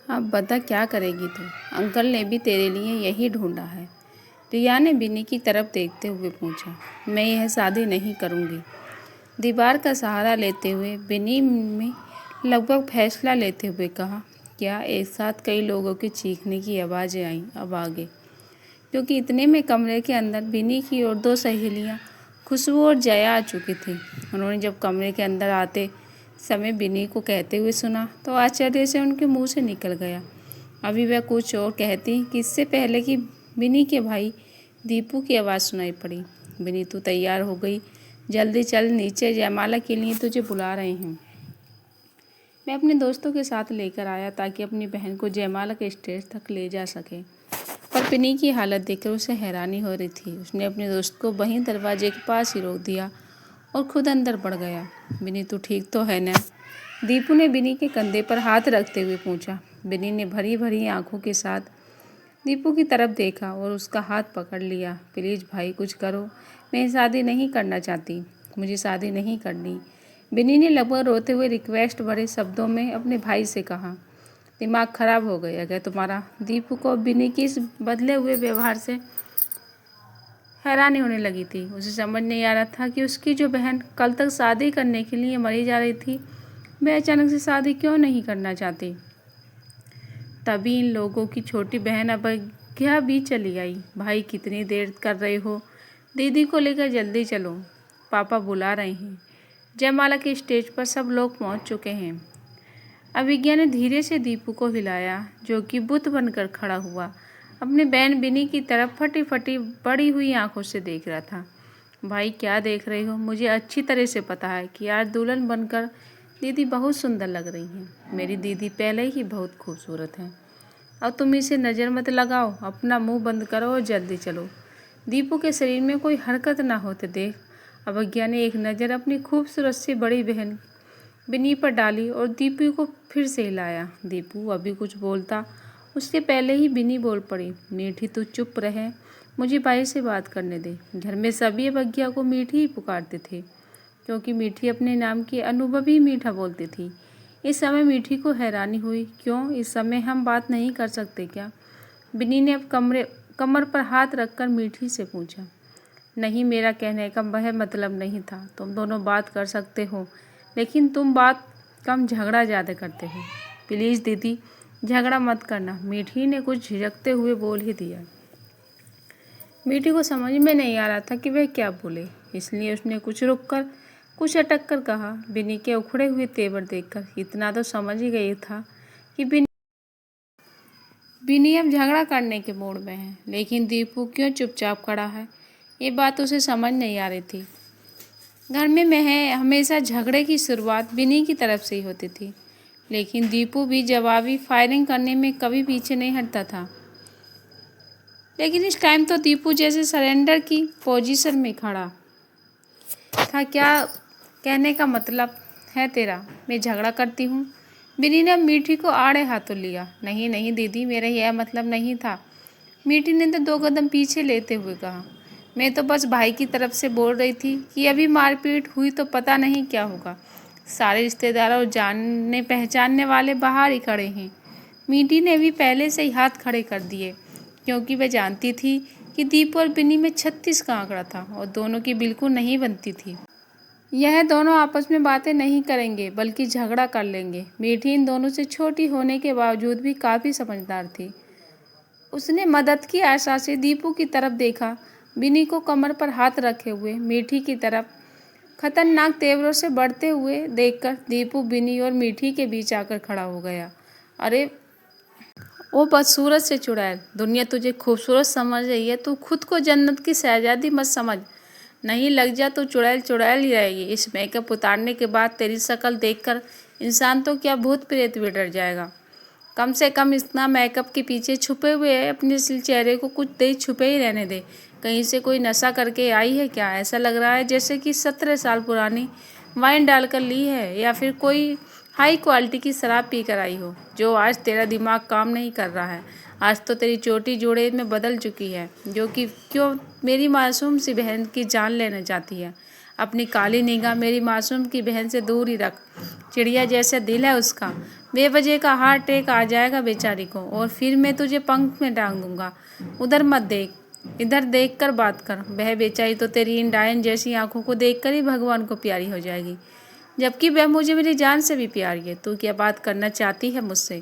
अब बता क्या करेगी तू। अंकल ने भी तेरे लिए यही ढूंढा है। रिया ने बिन्नी की तरफ देखते हुए पूछा। मैं यह शादी नहीं करूँगी। दीवार का सहारा लेते हुए बिन्नी में लगभग फैसला लेते हुए कहा। क्या एक साथ कई लोगों की चीखने की आवाज़ें आईं अब आगे, क्योंकि इतने में कमरे के अंदर बिन्नी की और दो सहेलियाँ खुशबू और जया आ चुकी थी। उन्होंने जब कमरे के अंदर आते समय बिन्नी को कहते हुए सुना तो आश्चर्य से उनके मुंह से निकल गया। अभी वह कुछ और कहती कि इससे पहले कि बिन्नी के भाई दीपू की आवाज़ सुनाई पड़ी। बिन्नी तू तैयार हो गई, जल्दी चल नीचे, जयमाला के लिए तुझे बुला रहे हैं। मैं अपने दोस्तों के साथ लेकर आया ताकि अपनी बहन को जयमाला के स्टेज तक ले जा सके। पर बिन्नी की हालत देखकर उसे हैरानी हो रही थी। उसने अपने दोस्त को वहीं दरवाजे के पास ही रोक दिया और खुद अंदर बढ़ गया। बिन्नी तू ठीक तो है ना? दीपू ने बिन्नी के कंधे पर हाथ रखते हुए पूछा। बिन्नी ने भरी भरी आंखों के साथ दीपू की तरफ देखा और उसका हाथ पकड़ लिया। प्लीज़ भाई कुछ करो, मैं शादी नहीं करना चाहती, मुझे शादी नहीं करनी। बिन्नी ने लगभग रोते हुए रिक्वेस्ट भरे शब्दों में अपने भाई से कहा। दिमाग खराब हो गया क्या तुम्हारा? दीपू को बिन्नी की इस बदले हुए व्यवहार से हैरानी होने लगी थी। उसे समझ नहीं आ रहा था कि उसकी जो बहन कल तक शादी करने के लिए मरी जा रही थी, वह अचानक से शादी क्यों नहीं करना चाहती। तभी इन लोगों की छोटी बहन अवज्ञा भी चली आई। भाई कितनी देर कर रहे हो? दीदी को लेकर जल्दी चलो, पापा बुला रहे हैं। जयमाला के स्टेज पर सब लोग पहुंच चुके हैं। अभिज्ञा ने धीरे से दीपू को हिलाया, जो कि बुत बनकर खड़ा हुआ अपनी बहन बिन्नी की तरफ फटी फटी बड़ी हुई आंखों से देख रहा था। भाई क्या देख रहे हो? मुझे अच्छी तरह से पता है कि आज दुल्हन बनकर दीदी बहुत सुंदर लग रही हैं। मेरी दीदी पहले ही बहुत खूबसूरत है। और तुम इसे नज़र मत लगाओ, अपना मुंह बंद करो और जल्दी चलो। दीपू के शरीर में कोई हरकत ना होते देख अवज्ञा ने एक नज़र अपनी खूबसूरत सी बड़ी बहन बिन्नी पर डाली और दीपू को फिर से हिलाया। दीपू अभी कुछ बोलता उसके पहले ही बिन्नी बोल पड़ी। मीठी तू चुप रहे, मुझे भाई से बात करने दे। घर में सभी अवज्ञा को मीठी ही पुकारते थे, क्योंकि मीठी अपने नाम की अनुभवी मीठा बोलती थी। इस समय मीठी को हैरानी हुई। क्यों इस समय हम बात नहीं कर सकते क्या? बिन्नी ने अब कमर पर हाथ रखकर मीठी से पूछा। नहीं, मेरा कहने का वह मतलब नहीं था। तुम दोनों बात कर सकते हो, लेकिन तुम बात कम झगड़ा ज़्यादा करते हो। प्लीज़ दीदी झगड़ा मत करना, मीठी ने कुछ झिझकते हुए बोल ही दिया। मीठी को समझ में नहीं आ रहा था कि वह क्या बोले, इसलिए उसने कुछ रुक कर कुछ अटक कर कहा। बिन्नी के उखड़े हुए तेवर देखकर इतना तो समझ ही गई था कि बिन्नी अब झगड़ा करने के मूड में है, लेकिन दीपू क्यों चुपचाप खड़ा है, ये बात उसे समझ नहीं आ रही थी। घर में हमेशा झगड़े की शुरुआत बिन्नी की तरफ से ही होती थी, लेकिन दीपू भी जवाबी फायरिंग करने में कभी पीछे नहीं हटता था। लेकिन इस टाइम तो दीपू जैसे सरेंडर की पोजीशन में खड़ा था। क्या कहने का मतलब है तेरा? मैं झगड़ा करती हूँ? बिन्नी ने मीठी को आड़े हाथों लिया। नहीं नहीं दीदी, मेरा यह मतलब नहीं था। मीठी ने तो 2 कदम पीछे लेते हुए कहा। मैं तो बस भाई की तरफ से बोल रही थी कि अभी मारपीट हुई तो पता नहीं क्या होगा। सारे रिश्तेदार और जानने पहचानने वाले बाहर ही खड़े हैं। मीठी ने भी पहले से ही हाथ खड़े कर दिए, क्योंकि वह जानती थी कि दीपू और बिन्नी में 36 का आंकड़ा था और दोनों की बिल्कुल नहीं बनती थी। यह दोनों आपस में बातें नहीं करेंगे, बल्कि झगड़ा कर लेंगे। मीठी इन दोनों से छोटी होने के बावजूद भी काफ़ी समझदार थी। उसने मदद की आशा से दीपू की तरफ देखा। बिन्नी को कमर पर हाथ रखे हुए मीठी की तरफ खतरनाक तेवरों से बढ़ते हुए देखकर दीपू बिन्नी और मीठी के बीच आकर खड़ा हो गया। अरे ओ बदसूरत से चुड़ैल, दुनिया तुझे खूबसूरत समझ रही है, तू खुद को जन्नत की शहजादी मत समझ। नहीं लग जा तो चुड़ैल चुड़ैल ही रहेगी। इस मेकअप उतारने के बाद तेरी शक्ल देखकर इंसान तो क्या भूत प्रेत भी डर जाएगा। कम से कम इतना मेकअप के पीछे छुपे हुए अपने चेहरे को कुछ देर छुपे ही रहने दे। कहीं से कोई नशा करके आई है क्या? ऐसा लग रहा है जैसे कि 17 साल पुरानी वाइन डालकर ली है, या फिर कोई हाई क्वालिटी की शराब पी कर आई हो। जो आज तेरा दिमाग काम नहीं कर रहा है। आज तो तेरी चोटी जोड़े में बदल चुकी है, जो कि क्यों मेरी मासूम सी बहन की जान लेना चाहती है। अपनी काली निगाह मेरी मासूम की बहन से दूर ही रख। चिड़िया जैसे दिल है उसका, बेवजह का हार्ट अटैक आ जाएगा बेचारी को, और फिर मैं तुझे पंख में टांग दूंगा। उधर मत देख, इधर देख कर बात कर। वह बेचारी तो तेरी इन डायन जैसी आंखों को देखकर ही भगवान को प्यारी हो जाएगी, जबकि वह मुझे मेरी जान से भी प्यारी है। तू क्या बात करना चाहती है मुझसे?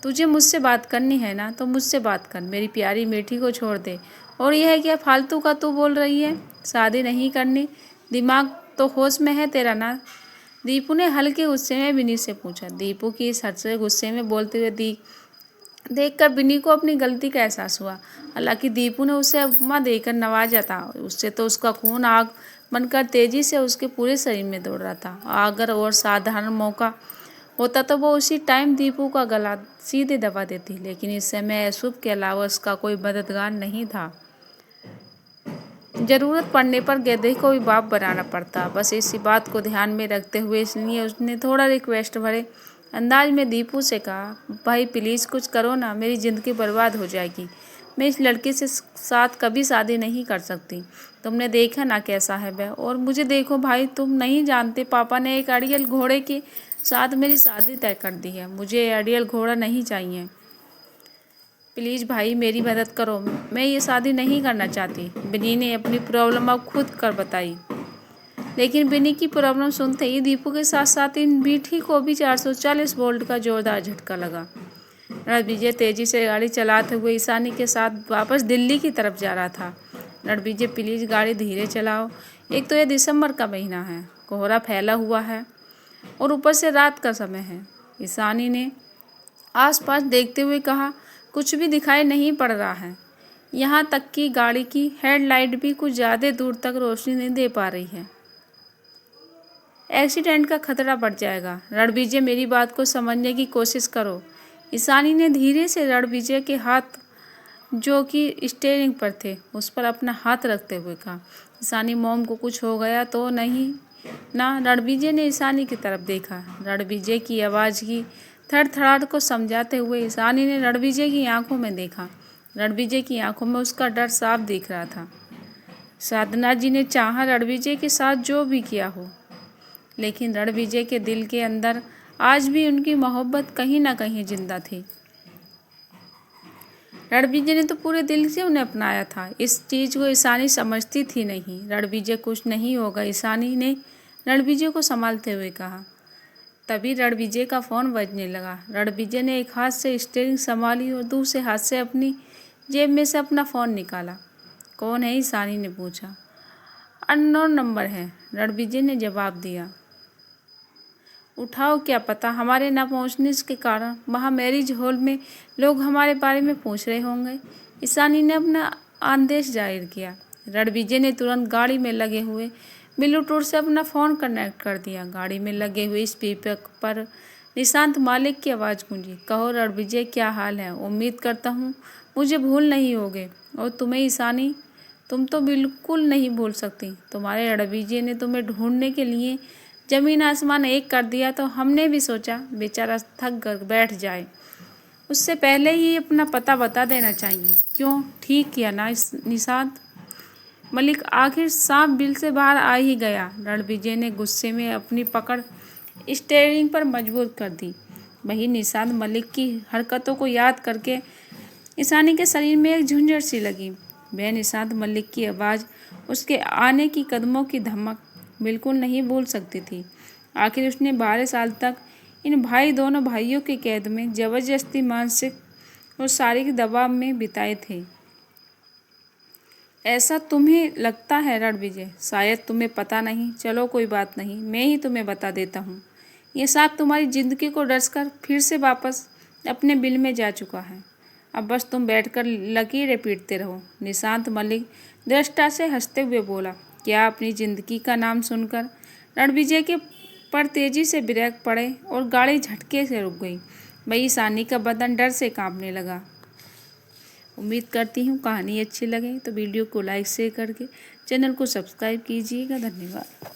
तुझे मुझसे बात करनी है ना, तो मुझसे बात कर। मेरी प्यारी मीठी को छोड़ दे। और यह है क्या फालतू का तू बोल रही है? शादी नहीं करनी? दिमाग तो होश में है तेरा ना? दीपू ने हल्के गुस्से में बिन्नी से पूछा। दीपू की इस हद से गुस्से में बोलते हुए देखकर बिन्नी को अपनी गलती का एहसास हुआ। हालांकि दीपू ने उसे उपमा देकर नवाजा था, उससे तो उसका खून आग बनकर तेजी से उसके पूरे शरीर में दौड़ रहा था। अगर और साधारण मौका होता तो वो उसी टाइम दीपू का गला सीधे दबा देती, लेकिन इस समय अशुभ के अलावा उसका कोई मददगार नहीं था। जरूरत पड़ने पर गधे को भी बाप बनाना पड़ता। बस इसी बात को ध्यान में रखते हुए इसलिए उसने थोड़ा रिक्वेस्ट भरे अंदाज में दीपू से कहा, भाई प्लीज़ कुछ करो ना, मेरी ज़िंदगी बर्बाद हो जाएगी। मैं इस लड़के से साथ कभी शादी नहीं कर सकती। तुमने देखा ना कैसा है वह, और मुझे देखो भाई, तुम नहीं जानते पापा ने एक अड़ियल घोड़े के साथ मेरी शादी तय कर दी है। मुझे अड़ियल घोड़ा नहीं चाहिए। प्लीज़ भाई मेरी मदद करो, मैं ये शादी नहीं करना चाहती। बिन्नी ने अपनी प्रॉब्लम अब खुद कर बताई। लेकिन बिन्नी की प्रॉब्लम सुनते ही दीपू के साथ साथ इन बीठी को भी 440 वोल्ट का जोरदार झटका लगा। रणविजय तेजी से गाड़ी चलाते हुए ईशानी के साथ वापस दिल्ली की तरफ जा रहा था। रणविजय प्लीज़ गाड़ी धीरे चलाओ, एक तो यह दिसंबर का महीना है, कोहरा फैला हुआ है और ऊपर से रात का समय है। ईशानी ने आसपास देखते हुए कहा, कुछ भी दिखाई नहीं पड़ रहा है। यहाँ तक कि गाड़ी की हेडलाइट भी कुछ ज़्यादा दूर तक रोशनी नहीं दे पा रही है। एक्सीडेंट का खतरा बढ़ जाएगा। रणविजय मेरी बात को समझने की कोशिश करो। ईशानी ने धीरे से रणविजय के हाथ जो कि स्टीयरिंग पर थे उस पर अपना हाथ रखते हुए कहा। ईशानी, मॉम को कुछ हो गया तो नहीं ना? रणविजय ने ईशानी की तरफ देखा। रणविजय की आवाज़ की थड़थड़ाहट को समझाते हुए ईशानी ने रणविजय की आंखों में देखा। रणविजय की आंखों में उसका डर साफ दिख रहा था। साधना जी ने चाहा रणविजय के साथ जो भी किया हो, लेकिन रणविजय के दिल के अंदर आज भी उनकी मोहब्बत कहीं ना कहीं जिंदा थी। रणविजय ने तो पूरे दिल से उन्हें अपनाया था। इस चीज़ को ईशानी समझती थी नहीं। रणविजय कुछ नहीं होगा, ईशानी ने रणविजय को संभालते हुए कहा। तभी रणविजय का फ़ोन बजने लगा। रणविजय ने एक हाथ से स्टीयरिंग संभाली और दूसरे हाथ से अपनी जेब में से अपना फ़ोन निकाला। कौन है? ईशानी ने पूछा। अननोन नंबर है, रणविजय ने जवाब दिया। उठाओ, क्या पता हमारे ना पहुंचने के कारण वहाँ मैरिज हॉल में लोग हमारे बारे में पूछ रहे होंगे। ईशानी ने अपना आदेश जाहिर किया। रणविजय ने तुरंत गाड़ी में लगे हुए ब्लूटूथ से अपना फ़ोन कनेक्ट कर दिया। गाड़ी में लगे हुए स्पीकर पर निशांत मालिक की आवाज़ गूंजी। कहो रणविजय, क्या हाल है? उम्मीद करता हूँ मुझे भूल नहीं होगे। और तुम्हें ईशानी, तुम तो बिल्कुल नहीं भूल सकती। तुम्हारे रणविजय ने तुम्हें ढूंढने के लिए ज़मीन आसमान एक कर दिया, तो हमने भी सोचा बेचारा थक कर बैठ जाए, उससे पहले ही अपना पता बता देना चाहिए। क्यों? ठीक किया ना निशांत मलिक, आखिर सांप बिल से बाहर आ ही गया। रणविजय ने गुस्से में अपनी पकड़ स्टीयरिंग पर मजबूत कर दी। वहीं निशांत मलिक की हरकतों को याद करके ईशानी के शरीर में एक झुंझट सी लगी। वह निशांत मलिक की आवाज़, उसके आने की कदमों की धमक बिल्कुल नहीं भूल सकती थी। आखिर उसने 12 साल तक इन दोनों भाइयों के कैद में जबरदस्ती मानसिक और शारीरिक दबाव में बिताए थे। ऐसा तुम्हें लगता है रणविजय? शायद तुम्हें पता नहीं। चलो कोई बात नहीं, मैं ही तुम्हें बता देता हूँ। ये सांप तुम्हारी ज़िंदगी को डसकर फिर से वापस अपने बिल में जा चुका है। अब बस तुम बैठकर लकीरें पीटते रहो। निशांत मलिक दृष्टा से हंसते हुए बोला। क्या? अपनी ज़िंदगी का नाम सुनकर रणविजय के पर तेजी से ब्रेक पड़े और गाड़ी झटके से रुक गई। वही ईशानी का बदन डर से कांपने लगा। उम्मीद करती हूँ कहानी अच्छी लगे तो वीडियो को लाइक शेयर करके चैनल को सब्सक्राइब कीजिएगा। धन्यवाद।